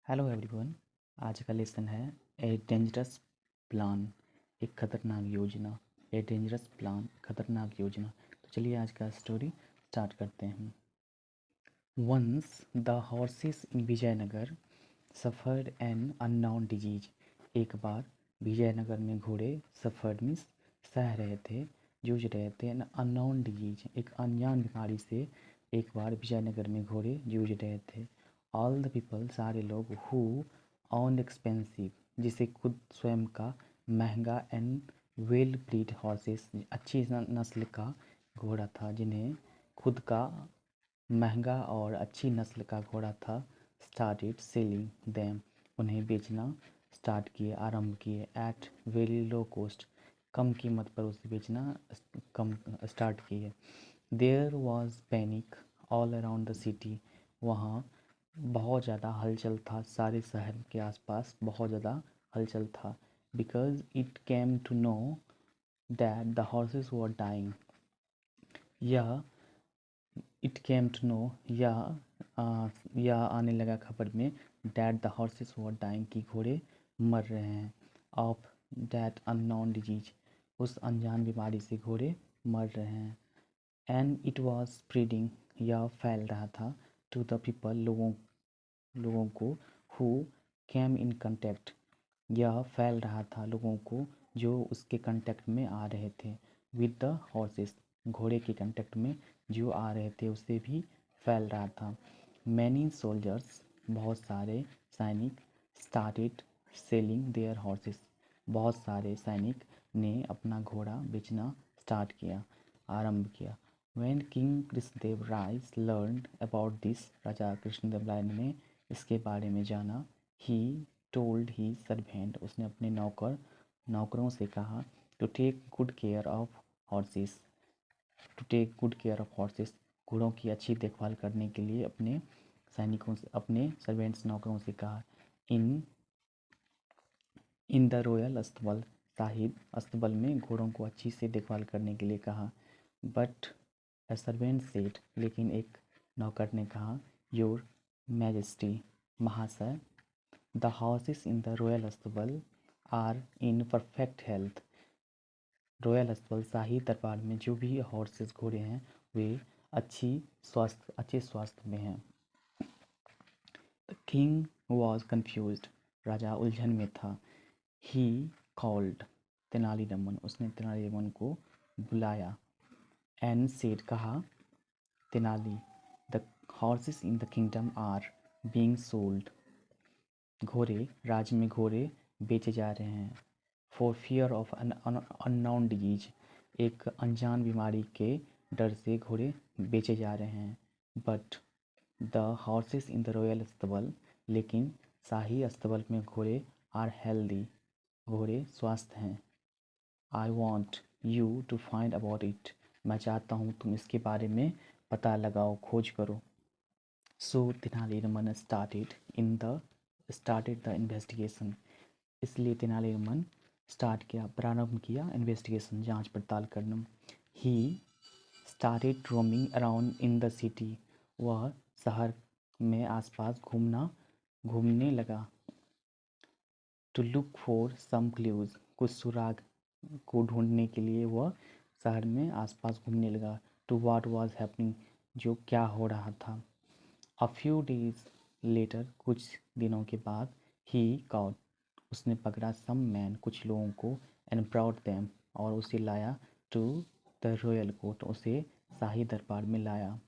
Hello everyone. आज का lesson है ए डेंजरस प्लान, एक खतरनाक योजना। ए डेंजरस प्लान, खतरनाक योजना। तो चलिए आज का स्टोरी स्टार्ट करते हैं। Once the horses in Vijayanagar suffered an unknown disease. एक बार विजयनगर में घोड़े सफ़र्ड मीन्स सह रहे थे, जूझ रहे थे। एन अननोन डिजीज, एक अनजान बीमारी से एक बार विजयनगर में घोड़े जूझ रहे थे। ऑल द पीपल, सारे लोग, हु ऑन एक्सपेंसिव, जिसे खुद स्वयं का महंगा एंड वेल ब्रीड हॉर्सेस, अच्छी नस्ल का घोड़ा था, जिन्हें खुद का महंगा और अच्छी नस्ल का घोड़ा था, स्टार्टेड सेलिंग देम, उन्हें बेचना स्टार्ट किए, आरंभ किए। एट वेरी लो कॉस्ट, कम कीमत पर उसे बेचना कम स्टार्ट किए। There was panic all around the city, वहाँ बहुत ज़्यादा हलचल था, सारे शहर के आसपास बहुत ज़्यादा हलचल था। Because it came to know that the horses were dying, यह इट केम टू नो या आने लगा खबर में, that the horses were dying, की घोड़े मर रहे हैं। ऑफ डैट अननोन डिजीज, उस अनजान बीमारी से घोड़े मर रहे हैं। एंड इट वॉज स्प्रेडिंग, यह फैल रहा था, टू द पीपल, लोगों को, हु केम इन कंटेक्ट, यह फैल रहा था लोगों को जो उसके कांटेक्ट में आ रहे थे। विद द हॉर्सेस, घोड़े के कांटेक्ट में जो आ रहे थे उससे भी फैल रहा था। मैनी सोल्जर्स, बहुत सारे सैनिक, स्टार्टेड सेलिंग देयर हॉर्सेस, बहुत सारे सैनिक ने अपना घोड़ा बेचना स्टार्ट किया, आरंभ किया। When king Krishnadeva Raya learn about this, राजा कृष्णदेव राय ने इसके बारे में जाना। ही टोल्ड ही सर्वेंट, उसने अपने नौकरों से कहा, to take good care of horses, to take good care of horses, घोड़ों की अच्छी देखभाल करने के लिए अपने सैनिकों से, अपने सर्वेंट्स नौकरों से कहा। इन इन द रॉयल अस्तबल, शाही अस्तबल में घोड़ों को अच्छी से देखभाल करने के लिए कहा। बट अ सर्वेंट सेड, लेकिन एक नौकर ने कहा, योर मैजेस्टी, महाशय, the horses in the royal अस्तबल are in perfect health, royal अस्तबल, शाही दरबार में जो भी हॉर्सेस घोड़े हैं वे अच्छे स्वास्थ्य में हैं। द किंग वॉज कन्फ्यूज्ड, राजा उलझन में था। ही कॉल्ड तेनालीरामन, उसने तेनालीरामन को बुलाया। एंड सेड, कहा, Tenali, the horses in the kingdom are being sold, घोड़े, राज्य में घोड़े बेचे जा रहे हैं। For fear of an unknown disease, एक अनजान बीमारी के डर से घोड़े बेचे जा रहे हैं। But the horses in the royal अस्तबल, लेकिन शाही अस्तबल में घोड़े आर हेल्दी, घोड़े स्वस्थ हैं। I want you to find about it, मैं चाहता हूँ तुम इसके बारे में पता लगाओ, खोज करो। So Tenaliraman started the investigation, इसलिए तेनालीरामन प्रारंभ किया इन्वेस्टिगेशन, जांच पड़ताल करना। He started roaming around in the city, वह शहर में आसपास घूमने लगा। To look for some clues, कुछ सुराग को ढूंढने के लिए वह शहर में आसपास घूमने लगा। टू व्हाट वाज हैपनिंग, जो क्या हो रहा था। अ फ्यू डेज लेटर, कुछ दिनों के बाद, ही कॉट, उसने पकड़ा सम मैन, कुछ लोगों को, एंड ब्रॉट देम, और उसे लाया, टू द रॉयल कोर्ट, उसे शाही दरबार में लाया।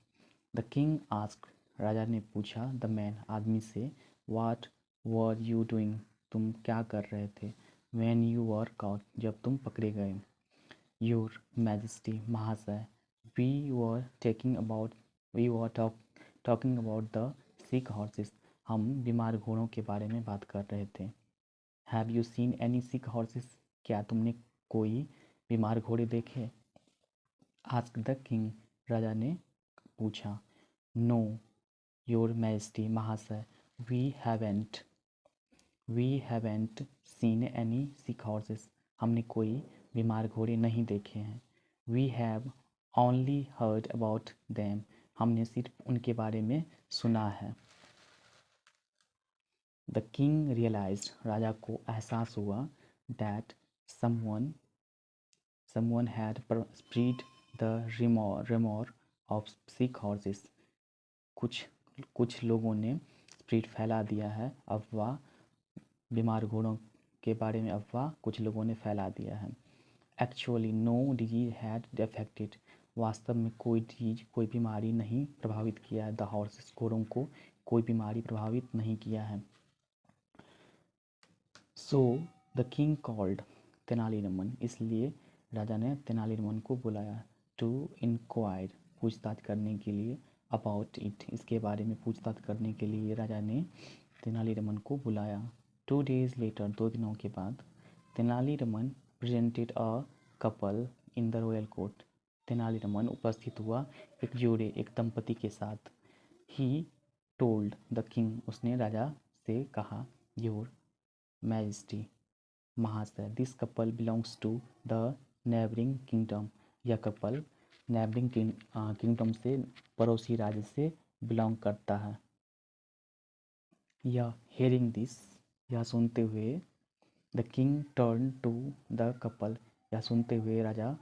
द किंग आस्क्ड, राजा ने पूछा, द मैन, आदमी से, व्हाट वर यू डूइंग, तुम क्या कर रहे थे। व्हेन यू वर कॉट, जब तुम पकड़े गए। योर मैजेस्टी, महाशय, we were talking about the sick horses, हम बीमार घोड़ों के बारे में बात कर रहे थे। Have you seen any sick horses, क्या तुमने कोई बीमार घोड़े देखे। आस्क द किंग, राजा ने पूछा। नो योर मैजेस्टी, महाशय, we haven't seen any sick horses, हमने कोई बीमार घोड़े नहीं देखे हैं। We have only heard about them, हमने सिर्फ उनके बारे में सुना है। द किंग रियलाइज्ड, राजा को एहसास हुआ, that someone had spread the rumour of sick horses, कुछ लोगों ने स्प्रेड फैला दिया है, अफवाह, बीमार घोड़ों के बारे में अफवाह कुछ लोगों ने फैला दिया है। Actually no disease had affected, वास्तव में कोई डिजीज, कोई बीमारी नहीं प्रभावित किया है द हॉर्सेस, घोड़ों को कोई बीमारी प्रभावित नहीं किया है। So the king called Tenali Raman, इसलिए राजा ने तेनालीरामन को बुलाया, टू इंक्वायर, पूछताछ करने के लिए, अबाउट इट, इसके बारे में पूछताछ करने के लिए राजा ने तेनालीरामन को बुलाया। 2 days later, 2 दिनों के बाद, Tenali Raman presented a couple in the royal court, Tenali Raman उपस्थित हुआ एक जोड़े, एक दंपति के साथ। ही टोल्ड द किंग, उसने राजा से कहा, योर मैजेस्टी, महाशय, this couple belongs to the neighbouring kingdom, यह कपल नेबरिंग किंगडम से, पड़ोसी राज्य से बिलोंग करता है। या हेयरिंग दिस, यह सुनते हुए, the king turn to the couple, यह सुनते हुए राजा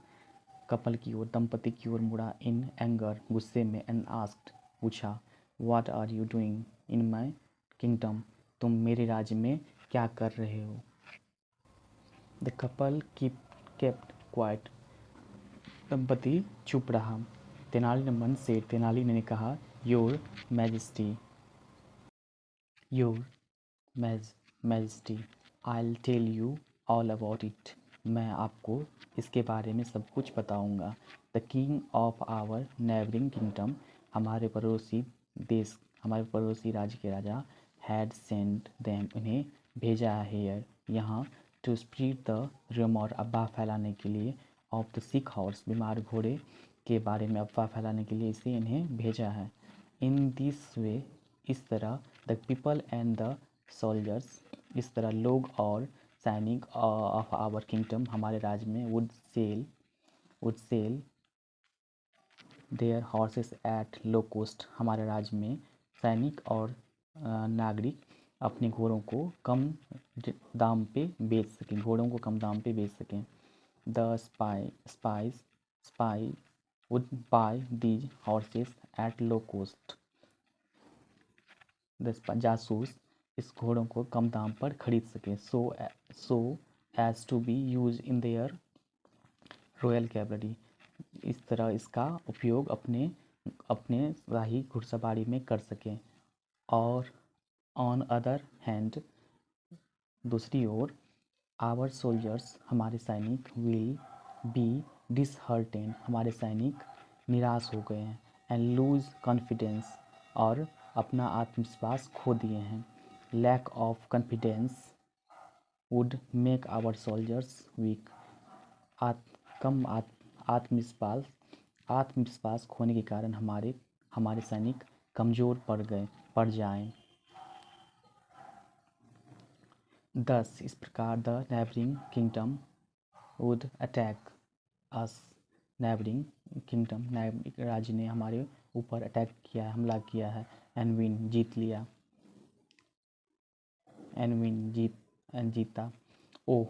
कपल की ओर, दंपति की ओर मुड़ा, इन एंगर, गुस्से में, एंड आस्क्ड, पूछा, what are you doing in my kingdom, तुम मेरे राज्य में क्या कर रहे हो। द कपल केप्ट क्वाइट, दंपति चुप रहा। तेनालीरामन से, तेनाली ने कहा, your majesty, your majesty, I'll tell you all about it, मैं आपको इसके बारे में सब कुछ बताऊंगा। The king of our neighbouring kingdom, हमारे पड़ोसी देश, हमारे पड़ोसी राज्य के राजा, हैड सेंड देम, उन्हें भेजा है हेयर, यहाँ, टू स्प्रेड द रूमर, अफवाह फैलाने के लिए, ऑफ द सिक हॉर्स, बीमार घोड़े के बारे में अफवाह फैलाने के लिए इसे इन्हें भेजा है। इन दिस वे, इस तरह, the people and the soldiers, इस तरह लोग और सैनिक ऑफ आवर किंगडम, हमारे राज्य में, would sell their horses at low cost, हमारे राज्य में सैनिक और नागरिक अपने घोड़ों को कम दाम पे बेच सकें, घोड़ों को कम दाम पे बेच सकें। The spy would buy these horses at low cost, जासूस इस घोड़ों को कम दाम पर खरीद सके, so as to be use in their royal cavalry, इस तरह इसका उपयोग अपने शाही घुड़सवारी में कर सकें। और ऑन अदर हैंड, दूसरी ओर, आवर सोल्जर्स, हमारे सैनिक, विल बी डिसहर्टेन, हमारे सैनिक निराश हो गए हैं, एंड लूज कॉन्फिडेंस, और अपना आत्मविश्वास खो दिए हैं। Lack of confidence would make our soldiers weak, कम आत्मविश्वास खोने के कारण हमारे सैनिक कमज़ोर पड़ जाएं। दस, इस प्रकार, the neighbouring kingdom would attack us, neighbouring kingdom, neighbouring राज्य ने हमारे ऊपर अटैक किया है, हमला किया है, एंड विन, जीत लिया, जीता। Oh,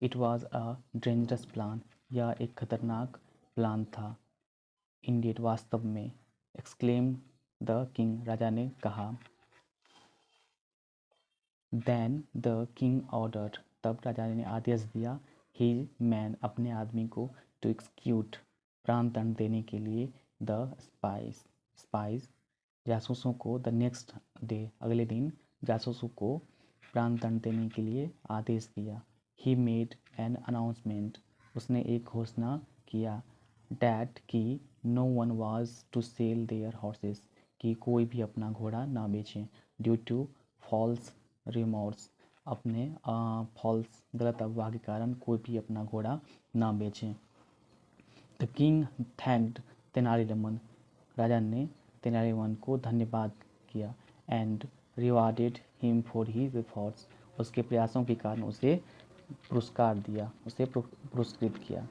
it was a dangerous plan, यह एक खतरनाक प्लान था। इंडियड, वास्तव में। एक्सक्लेम द किंग, राजा ने कहा। देन द किंग ऑर्डर, तब राजा ने आदेश दिया, ही मैन, अपने आदमी को, टू एक्सक्यूट, प्राण दंड देने के लिए, द स्पाइस, जासूसों को, द नेक्स्ट डे, अगले दिन, जासूसों को प्राण दंड देने के लिए आदेश दिया। ही मेड एन अनाउंसमेंट, उसने एक घोषणा किया, डैट कि no one was to sell their horses, कि कोई भी अपना घोड़ा ना बेचें, ड्यू टू फॉल्स रिमोर्स, अपने फॉल्स गलत अफवाह के कारण कोई भी अपना घोड़ा ना बेचें। द किंग थैंक्ड तेनालीरामन, राजा ने तेनालीरामन को धन्यवाद किया, and rewarded him for his efforts, उसके प्रयासों के कारण उसे पुरस्कार दिया, उसे पुरस्कृत किया।